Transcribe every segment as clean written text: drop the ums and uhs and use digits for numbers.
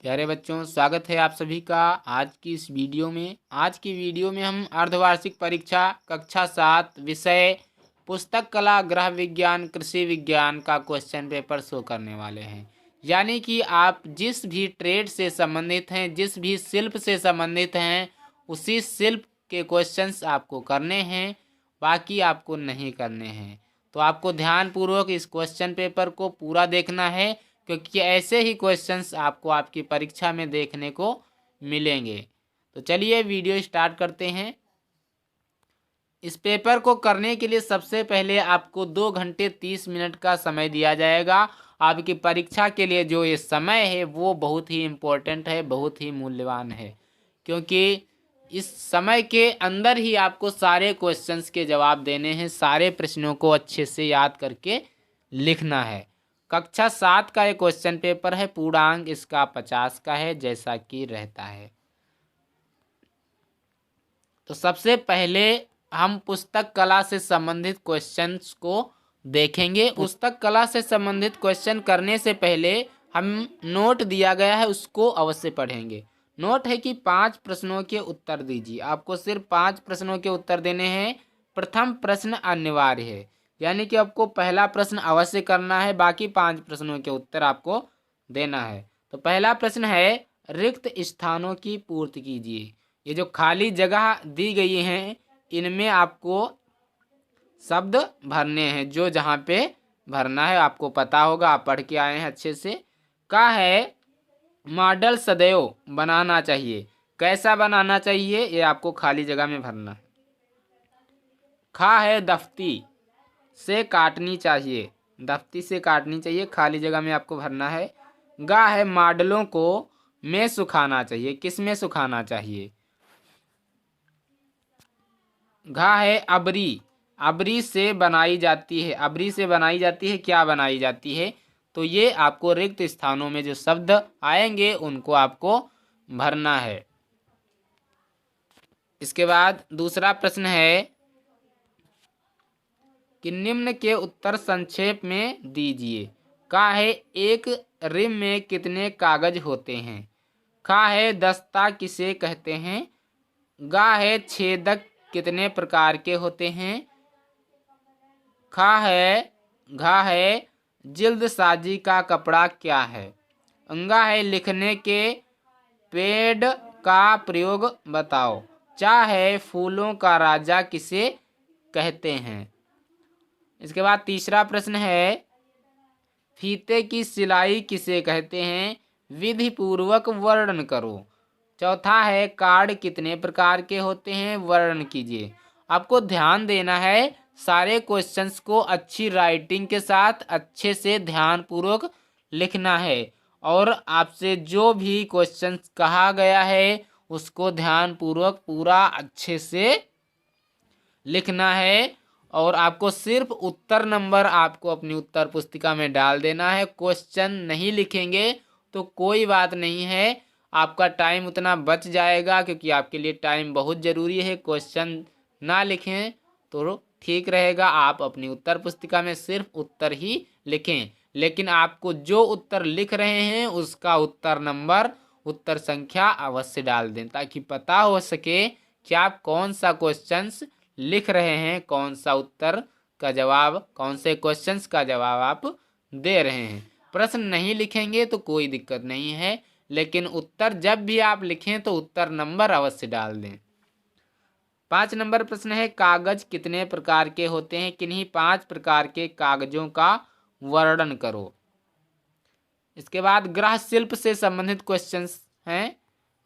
प्यारे बच्चों, स्वागत है आप सभी का आज की इस वीडियो में। आज की वीडियो में हम अर्धवार्षिक परीक्षा कक्षा 7 विषय पुस्तक कला, गृह विज्ञान, कृषि विज्ञान का क्वेश्चन पेपर शो करने वाले हैं। यानी कि आप जिस भी ट्रेड से संबंधित हैं, जिस भी शिल्प से संबंधित हैं, उसी शिल्प के क्वेश्चंस आपको करने हैं, बाकी आपको नहीं करने हैं। तो आपको ध्यानपूर्वक इस क्वेश्चन पेपर को पूरा देखना है, क्योंकि ऐसे ही क्वेश्चंस आपको आपकी परीक्षा में देखने को मिलेंगे। तो चलिए वीडियो स्टार्ट करते हैं। इस पेपर को करने के लिए सबसे पहले आपको 2 घंटे 30 मिनट का समय दिया जाएगा। आपकी परीक्षा के लिए जो ये समय है वो बहुत ही इम्पोर्टेंट है, बहुत ही मूल्यवान है, क्योंकि इस समय के अंदर ही आपको सारे क्वेश्चंस के जवाब देने हैं, सारे प्रश्नों को अच्छे से याद करके लिखना है। कक्षा 7 का एक क्वेश्चन पेपर है, पूर्णांक इसका 50 का है, जैसा कि रहता है। तो सबसे पहले हम पुस्तक कला से संबंधित क्वेश्चंस को देखेंगे। पुस्तक कला से संबंधित क्वेश्चन करने से पहले हम नोट दिया गया है उसको अवश्य पढ़ेंगे। नोट है कि 5 प्रश्नों के उत्तर दीजिए। आपको सिर्फ 5 प्रश्नों के उत्तर देने हैं। प्रथम प्रश्न अनिवार्य है, यानी कि आपको पहला प्रश्न अवश्य करना है, बाकी 5 प्रश्नों के उत्तर आपको देना है। तो पहला प्रश्न है, रिक्त स्थानों की पूर्ति कीजिए। ये जो खाली जगह दी गई हैं, इनमें आपको शब्द भरने हैं, जो जहाँ पे भरना है आपको पता होगा, आप पढ़ के आए हैं अच्छे से। का है मॉडल सदैव बनाना चाहिए। कैसा बनाना चाहिए ये आपको खाली जगह में भरना है। खा है दफ्ती से काटनी चाहिए। दफ्ती से काटनी चाहिए, खाली जगह में आपको भरना है। गा है मॉडलों को में सुखाना चाहिए। किस में सुखाना चाहिए। घा है अबरी। अबरी से बनाई जाती है। अबरी से बनाई जाती है, क्या बनाई जाती है। तो ये आपको रिक्त स्थानों में जो शब्द आएंगे उनको आपको भरना है। इसके बाद दूसरा प्रश्न है कि निम्न के उत्तर संक्षेप में दीजिए। का है एक रिम में कितने कागज होते हैं। खा है दस्ता किसे कहते हैं। गा है छेदक कितने प्रकार के होते हैं। घा है जिल्द साजी का कपड़ा क्या है। अंगा है लिखने के पेड़ का प्रयोग बताओ। चा है फूलों का राजा किसे कहते हैं। इसके बाद तीसरा प्रश्न है, फीते की सिलाई किसे कहते हैं, विधि पूर्वक वर्णन करो। चौथा है, कार्ड कितने प्रकार के होते हैं, वर्णन कीजिए। आपको ध्यान देना है, सारे क्वेश्चंस को अच्छी राइटिंग के साथ अच्छे से ध्यान पूर्वक लिखना है, और आपसे जो भी क्वेश्चंस कहा गया है उसको ध्यान पूर्वक पूरा अच्छे से लिखना है। और आपको सिर्फ उत्तर नंबर आपको अपनी उत्तर पुस्तिका में डाल देना है। क्वेश्चन नहीं लिखेंगे तो कोई बात नहीं है, आपका टाइम उतना बच जाएगा, क्योंकि आपके लिए टाइम बहुत ज़रूरी है। क्वेश्चन ना लिखें तो ठीक रहेगा, आप अपनी उत्तर पुस्तिका में सिर्फ उत्तर ही लिखें, लेकिन आपको जो उत्तर लिख रहे हैं उसका उत्तर नंबर, उत्तर संख्या अवश्य डाल दें, ताकि पता हो सके कि आप कौन सा क्वेश्चंस लिख रहे हैं, कौन सा उत्तर का जवाब, कौन से क्वेश्चंस का जवाब आप दे रहे हैं। प्रश्न नहीं लिखेंगे तो कोई दिक्कत नहीं है, लेकिन उत्तर जब भी आप लिखें तो उत्तर नंबर अवश्य डाल दें। 5 नंबर प्रश्न है, कागज कितने प्रकार के होते हैं, किन्हीं 5 प्रकार के कागजों का वर्णन करो। इसके बाद गृह शिल्प से संबंधित क्वेश्चंस हैं।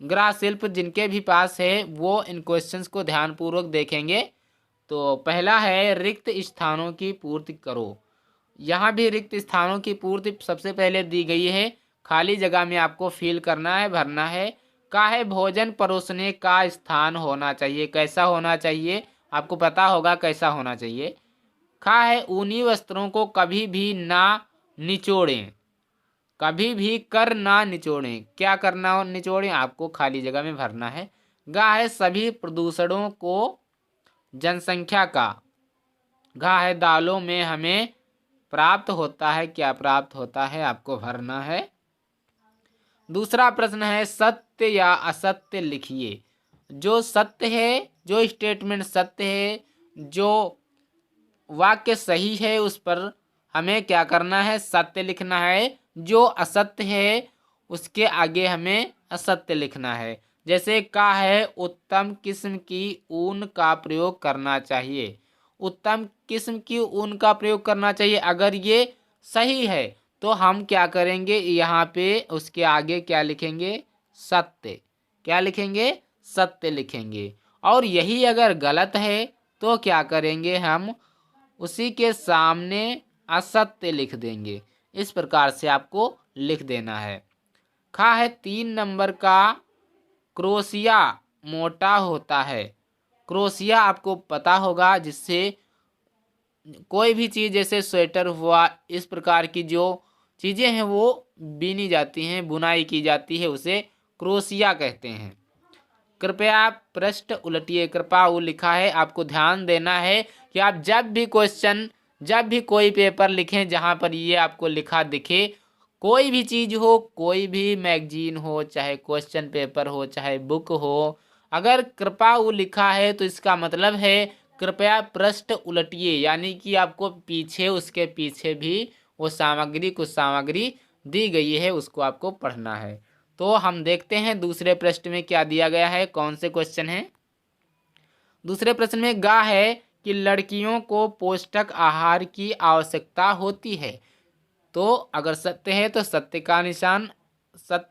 गृह शिल्प जिनके भी पास है वो इन क्वेश्चंस को ध्यानपूर्वक देखेंगे। तो पहला है, रिक्त स्थानों की पूर्ति करो। यहाँ भी रिक्त स्थानों की पूर्ति सबसे पहले दी गई है, खाली जगह में आपको फिल करना है, भरना है। का है भोजन परोसने का स्थान होना चाहिए। कैसा होना चाहिए, आपको पता होगा कैसा होना चाहिए। खा है ऊनी वस्त्रों को कभी भी ना निचोड़ें। कभी भी कर ना निचोड़ें, क्या करना हो निचोड़ें, आपको खाली जगह में भरना है। गा है सभी प्रदूषणों को जनसंख्या का। घा है दालों में हमें प्राप्त होता है, क्या प्राप्त होता है, आपको भरना है। दूसरा प्रश्न है सत्य या असत्य लिखिए। जो सत्य है, जो स्टेटमेंट सत्य है, जो वाक्य सही है, उस पर हमें क्या करना है, सत्य लिखना है। जो असत्य है उसके आगे हमें असत्य लिखना है। जैसे का है उत्तम किस्म की ऊन का प्रयोग करना चाहिए। उत्तम किस्म की ऊन का प्रयोग करना चाहिए, अगर ये सही है तो हम क्या करेंगे, यहाँ पे उसके आगे क्या लिखेंगे, सत्य। क्या लिखेंगे, सत्य लिखेंगे। और यही अगर गलत है तो क्या करेंगे, हम उसी के सामने असत्य लिख देंगे। इस प्रकार से आपको लिख देना है। खा है 3 नंबर का क्रोशिया मोटा होता है। क्रोशिया आपको पता होगा, जिससे कोई भी चीज़ जैसे स्वेटर हुआ, इस प्रकार की जो चीज़ें हैं वो बीनी जाती हैं, बुनाई की जाती है, उसे क्रोशिया कहते हैं। कृपया पृष्ठ उलटिए। कृपया वो लिखा है, आपको ध्यान देना है कि आप जब भी कोई पेपर लिखें जहाँ पर ये आपको लिखा दिखे, कोई भी चीज़ हो, कोई भी मैगजीन हो, चाहे क्वेश्चन पेपर हो, चाहे बुक हो, अगर कृपया वो लिखा है तो इसका मतलब है कृपया पृष्ठ उलटिए, यानी कि आपको पीछे, उसके पीछे भी वो सामग्री, कुछ सामग्री दी गई है, उसको आपको पढ़ना है। तो हम देखते हैं दूसरे प्रश्न में क्या दिया गया है, कौन से क्वेश्चन है। दूसरे प्रश्न में गा है कि लड़कियों को पौष्टिक आहार की आवश्यकता होती है। तो अगर सत्य है तो सत्य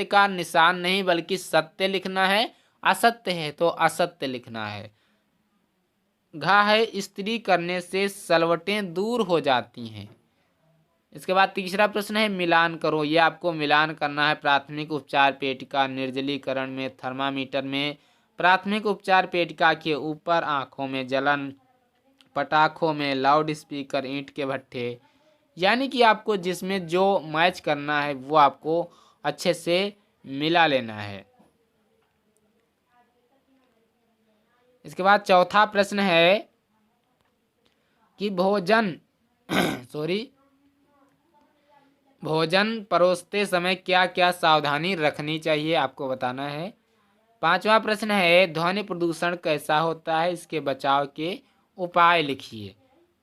का निशान नहीं बल्कि सत्य लिखना है। असत्य है तो असत्य लिखना है। घा है इस्त्री करने से सलवटें दूर हो जाती हैं। इसके बाद तीसरा प्रश्न है मिलान करो। ये आपको मिलान करना है प्राथमिक उपचार पेटिका निर्जलीकरण में, थर्मामीटर में, प्राथमिक उपचार पेटिका के ऊपर, आंखों में जलन, पटाखों में, लाउड स्पीकर, ईंट के भट्ठे। यानी कि आपको जिसमें जो मैच करना है वो आपको अच्छे से मिला लेना है। इसके बाद चौथा प्रश्न है कि भोजन भोजन परोसते समय क्या क्या सावधानी रखनी चाहिए, आपको बताना है। पांचवा प्रश्न है ध्वनि प्रदूषण कैसा होता है, इसके बचाव के उपाय लिखिए।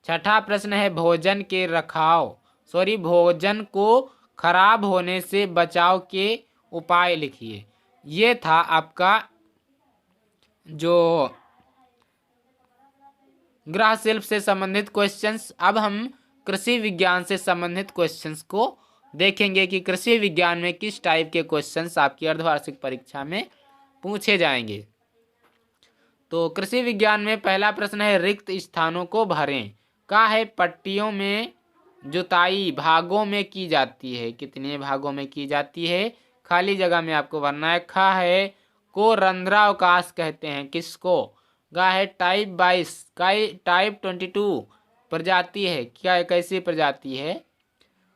छठा प्रश्न है भोजन को खराब होने से बचाव के उपाय लिखिए। ये था आपका जो गृह शिल्प से संबंधित क्वेश्चंस। अब हम कृषि विज्ञान से संबंधित क्वेश्चंस को देखेंगे कि कृषि विज्ञान में किस टाइप के क्वेश्चंस आपकी अर्धवार्षिक परीक्षा में पूछे जाएंगे। तो कृषि विज्ञान में पहला प्रश्न है रिक्त स्थानों को भरें। का है पट्टियों में जुताई भागों में की जाती है, कितने भागों में की जाती है, खाली जगह में आपको भरना है। खा है को रंध्रावकाश कहते हैं, किसको। गा है टाइप 22 टाइप 22 प्रजाति है, क्या कैसी प्रजाति है।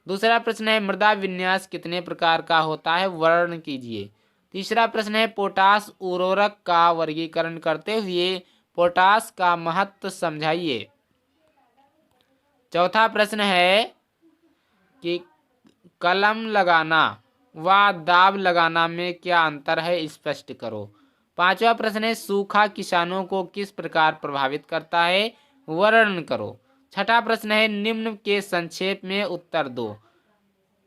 दूसरा प्रश्न है मृदा विन्यास कितने प्रकार का होता है, वर्ण कीजिए। तीसरा प्रश्न है पोटास उर्वरक का वर्गीकरण करते हुए पोटास का महत्व समझाइए। चौथा प्रश्न है कि कलम लगाना व दाब लगाना में क्या अंतर है, स्पष्ट करो। पांचवा प्रश्न है सूखा किसानों को किस प्रकार प्रभावित करता है, वर्णन करो। छठा प्रश्न है निम्न के संक्षेप में उत्तर दो।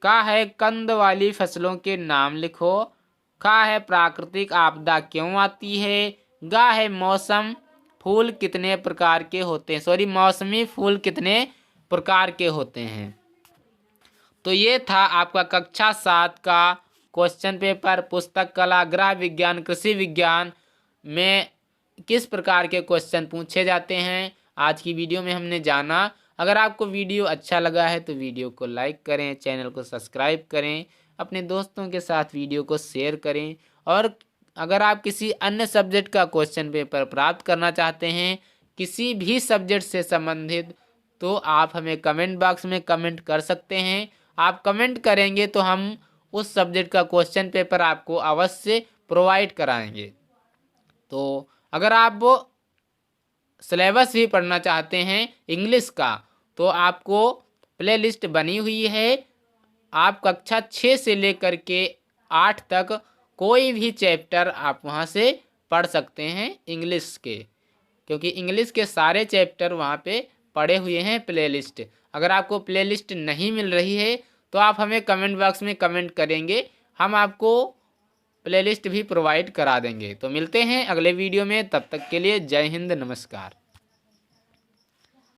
का है कंद वाली फसलों के नाम लिखो। का है प्राकृतिक आपदा क्यों आती है। गा है मौसमी फूल कितने प्रकार के होते हैं। तो ये था आपका कक्षा 7 का क्वेश्चन पेपर। पुस्तक कला, गृह विज्ञान, कृषि विज्ञान में किस प्रकार के क्वेश्चन पूछे जाते हैं, आज की वीडियो में हमने जाना। अगर आपको वीडियो अच्छा लगा है तो वीडियो को लाइक करें, चैनल को सब्सक्राइब करें, अपने दोस्तों के साथ वीडियो को शेयर करें। और अगर आप किसी अन्य सब्जेक्ट का क्वेश्चन पेपर प्राप्त करना चाहते हैं, किसी भी सब्जेक्ट से संबंधित, तो आप हमें कमेंट बॉक्स में कमेंट कर सकते हैं। आप कमेंट करेंगे तो हम उस सब्जेक्ट का क्वेश्चन पेपर आपको अवश्य प्रोवाइड कराएंगे। तो अगर आप सिलेबस भी पढ़ना चाहते हैं इंग्लिश का, तो आपको प्लेलिस्ट बनी हुई है। आप कक्षा 6 से लेकर के 8 तक कोई भी चैप्टर आप वहाँ से पढ़ सकते हैं इंग्लिश के, क्योंकि इंग्लिश के सारे चैप्टर वहाँ पे पड़े हुए हैं प्लेलिस्ट। अगर आपको प्लेलिस्ट नहीं मिल रही है तो आप हमें कमेंट बॉक्स में कमेंट करेंगे, हम आपको प्लेलिस्ट भी प्रोवाइड करा देंगे। तो मिलते हैं अगले वीडियो में, तब तक के लिए जय हिंद, नमस्कार।